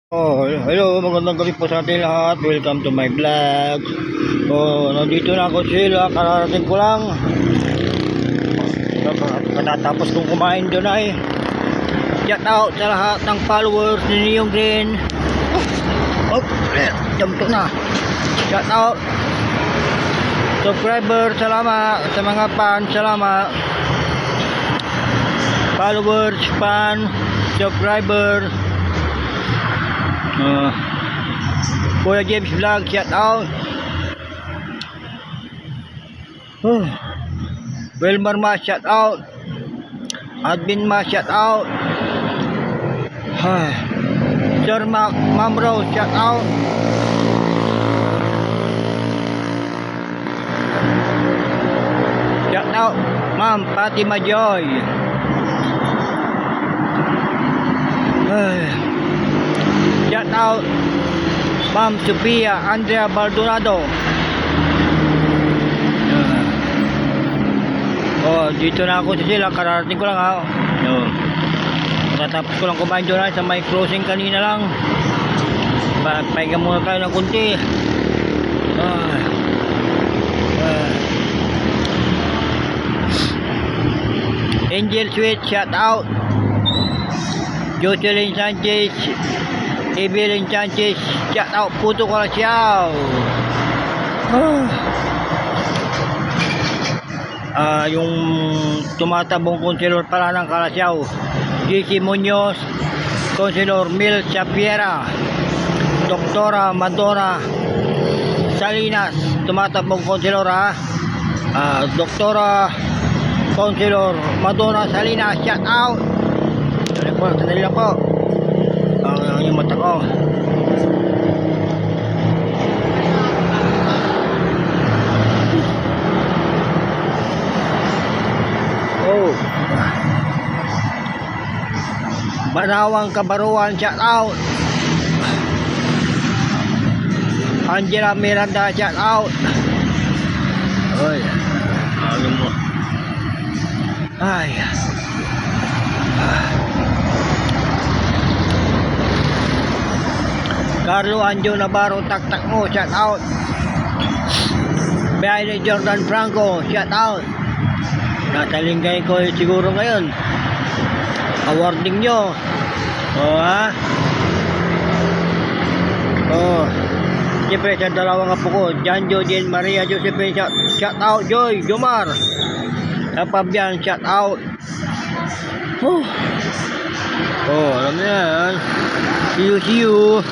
Oh, hello, magandang gabi po sa ating lahat. Welcome to my vlog. Oh, nandito na ako sila. Kararating ko lang. Katatapos kong kumain doon ay shout out sa lahat ng followers ni Neon Green. Oh, jamto na. Shout out. Subscriber, salamat. Sa mga fan, salamat. Followers, fan, subscriber. Kuya James Vlog, shout out. Wilmar Ma, shout out. Admin Ma, shout out. Sir Mamro, shout out. Shout out Ma'am Fatima Joy. Shout out Ma'am Sophia Andrea Baldonado. Oh, dito na ako sa sila. Kararating ko lang ha. Tatapos ko lang kumain doon sa may crossing kanina lang. Pahinga muna tayo ng kunti. Angel Sweet, shout out. Jocelyn Sanchez, Evelyn Sanchez, shout out. Puto Kalasyaw. Yung tumatabong konselor pala ng Kalasyaw, JC Munoz, konselor Mil Chapiera, Doktora Madonna Salinas, tumatabong konselor ha. Doktora konselor Madonna Salinas, shout out. Sandali lang po. Yung mata ko. Banawang Kabaruan, shout out. Angela Miranda, shout out. Oy, ano mo? Ay. Carlo Anjo Navarro, tak mo, shout out. Bailey Jordan Franco, shout out. Natalingay ko siguro ngayon. Awarding nyo. Siyempre sa dalawang apo ko, Janjo, Jen, Maria, Josephine, shout out. Joy, Jomar, Fabian, shout out. Alam niyo yan. See you.